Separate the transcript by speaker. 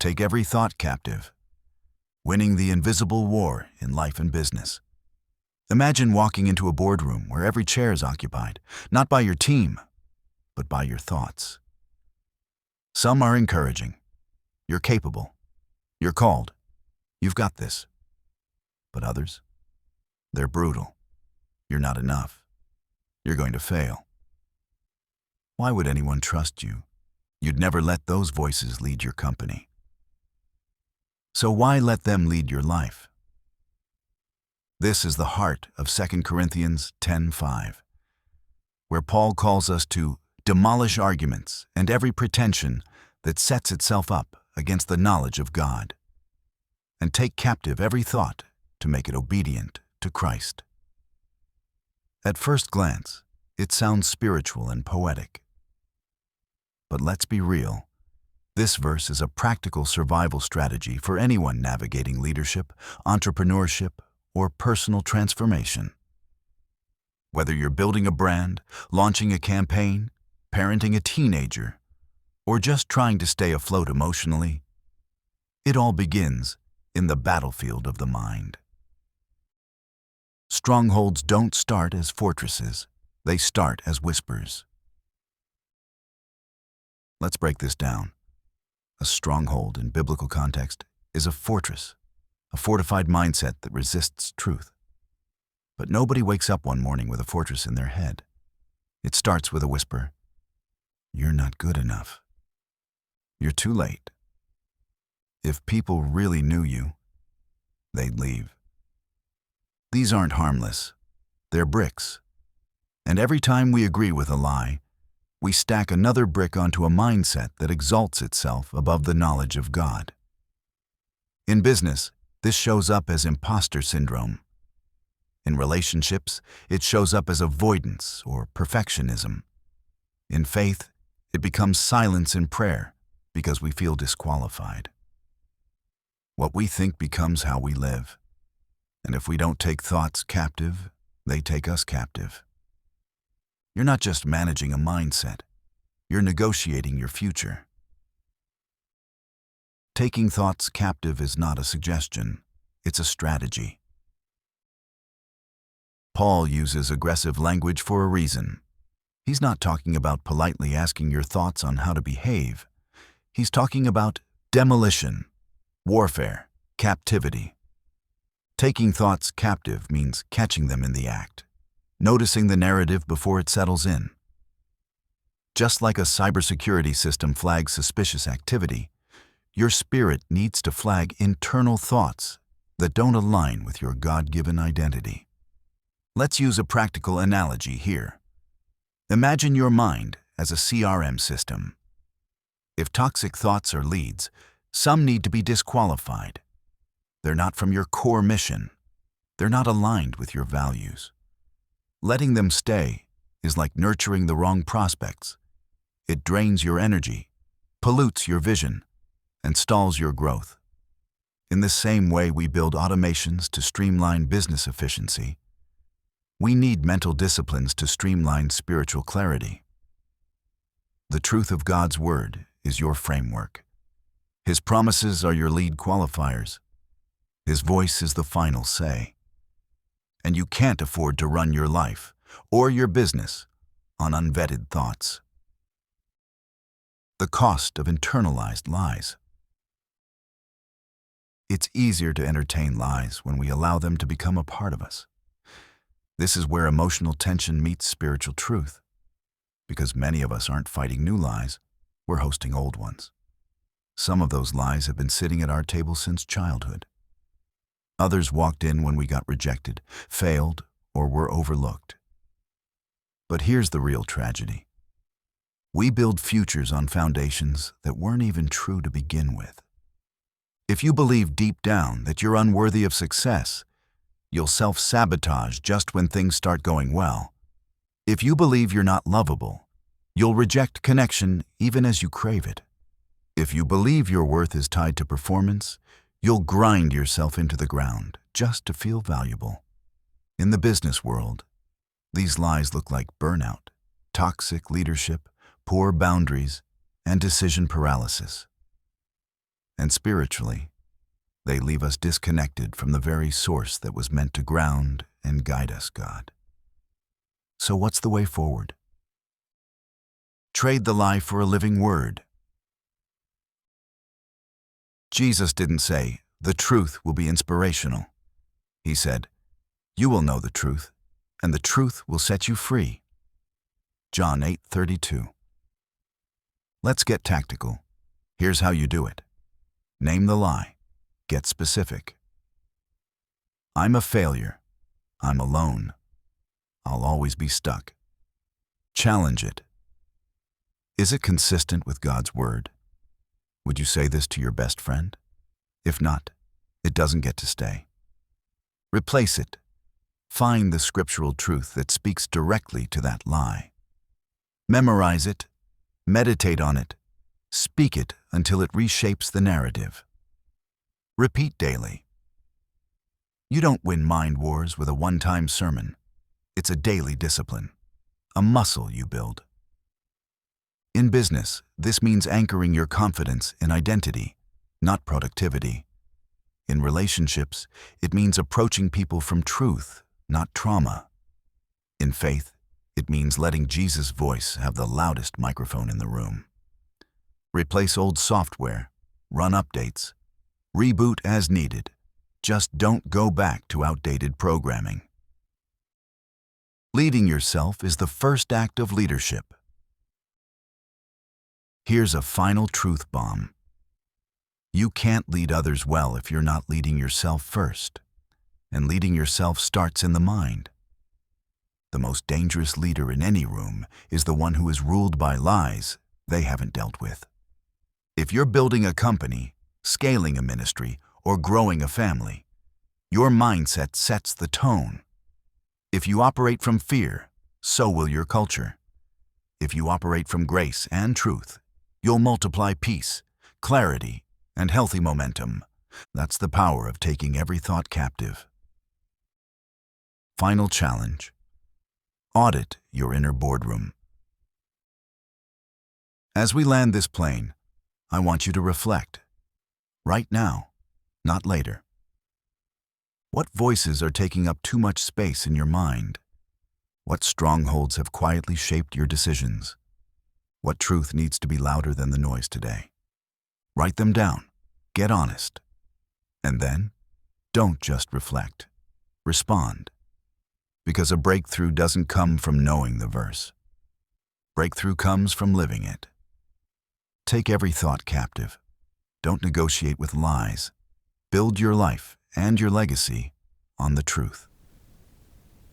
Speaker 1: Take every thought captive. Winning the invisible war in life and business. Imagine walking into a boardroom where every chair is occupied, not by your team, but by your thoughts. Some are encouraging. You're capable. You're called. You've got this. But others? They're brutal. You're not enough. You're going to fail. Why would anyone trust you? You'd never let those voices lead your company. So why let them lead your life? This is the heart of 2 Corinthians 10:5, where Paul calls us to demolish arguments and every pretension that sets itself up against the knowledge of God, and take captive every thought to make it obedient to Christ. At first glance, it sounds spiritual and poetic. But let's be real. This verse is a practical survival strategy for anyone navigating leadership, entrepreneurship, or personal transformation. Whether you're building a brand, launching a campaign, parenting a teenager, or just trying to stay afloat emotionally, it all begins in the battlefield of the mind. Strongholds don't start as fortresses, they start as whispers. Let's break this down. A stronghold in biblical context is a fortress, a fortified mindset that resists truth. But nobody wakes up one morning with a fortress in their head. It starts with a whisper. You're not good enough. You're too late. If people really knew you, they'd leave. These aren't harmless. They're bricks. And every time we agree with a lie, we stack another brick onto a mindset that exalts itself above the knowledge of God. In business, this shows up as imposter syndrome. In relationships, it shows up as avoidance or perfectionism. In faith, it becomes silence in prayer because we feel disqualified. What we think becomes how we live. And if we don't take thoughts captive, they take us captive. You're not just managing a mindset, you're negotiating your future. Taking thoughts captive is not a suggestion, it's a strategy. Paul uses aggressive language for a reason. He's not talking about politely asking your thoughts on how to behave. He's talking about demolition, warfare, captivity. Taking thoughts captive means catching them in the act, noticing the narrative before it settles in. Just like a cybersecurity system flags suspicious activity, your spirit needs to flag internal thoughts that don't align with your God-given identity. Let's use a practical analogy here. Imagine your mind as a CRM system. If toxic thoughts are leads, some need to be disqualified. They're not from your core mission. They're not aligned with your values. Letting them stay is like nurturing the wrong prospects. It drains your energy, pollutes your vision, and stalls your growth. In the same way we build automations to streamline business efficiency, we need mental disciplines to streamline spiritual clarity. The truth of God's Word is your framework. His promises are your lead qualifiers. His voice is the final say. And you can't afford to run your life or your business on unvetted thoughts. The cost of internalized lies. It's easier to entertain lies when we allow them to become a part of us. This is where emotional tension meets spiritual truth. Because many of us aren't fighting new lies, we're hosting old ones. Some of those lies have been sitting at our table since childhood. Others walked in when we got rejected, failed, or were overlooked. But here's the real tragedy. We build futures on foundations that weren't even true to begin with. If you believe deep down that you're unworthy of success, you'll self-sabotage just when things start going well. If you believe you're not lovable, you'll reject connection even as you crave it. If you believe your worth is tied to performance, you'll grind yourself into the ground just to feel valuable. In the business world, these lies look like burnout, toxic leadership, poor boundaries, and decision paralysis. And spiritually, they leave us disconnected from the very source that was meant to ground and guide us, God. So what's the way forward? Trade the lie for a living word. Jesus didn't say, "The truth will be inspirational." He said, "You will know the truth, and the truth will set you free." John 8:32. Let's get tactical. Here's how you do it. Name the lie. Get specific. I'm a failure. I'm alone. I'll always be stuck. Challenge it. Is it consistent with God's word? Would you say this to your best friend? If not, it doesn't get to stay. Replace it. Find the scriptural truth that speaks directly to that lie. Memorize it. Meditate on it. Speak it until it reshapes the narrative. Repeat daily. You don't win mind wars with a one-time sermon. It's a daily discipline, a muscle you build. In business, this means anchoring your confidence in identity, not productivity. In relationships, it means approaching people from truth, not trauma. In faith, it means letting Jesus' voice have the loudest microphone in the room. Replace old software, run updates, reboot as needed. Just don't go back to outdated programming. Leading yourself is the first act of leadership. Here's a final truth bomb. You can't lead others well if you're not leading yourself first. And leading yourself starts in the mind. The most dangerous leader in any room is the one who is ruled by lies they haven't dealt with. If you're building a company, scaling a ministry, or growing a family, your mindset sets the tone. If you operate from fear, so will your culture. If you operate from grace and truth, you'll multiply peace, clarity, and healthy momentum. That's the power of taking every thought captive. Final challenge. Audit your inner boardroom. As we land this plane, I want you to reflect. Right now, not later. What voices are taking up too much space in your mind? What strongholds have quietly shaped your decisions? What truth needs to be louder than the noise today? Write them down. Get honest. And then, don't just reflect. Respond. Because a breakthrough doesn't come from knowing the verse. Breakthrough comes from living it. Take every thought captive. Don't negotiate with lies. Build your life and your legacy on the truth.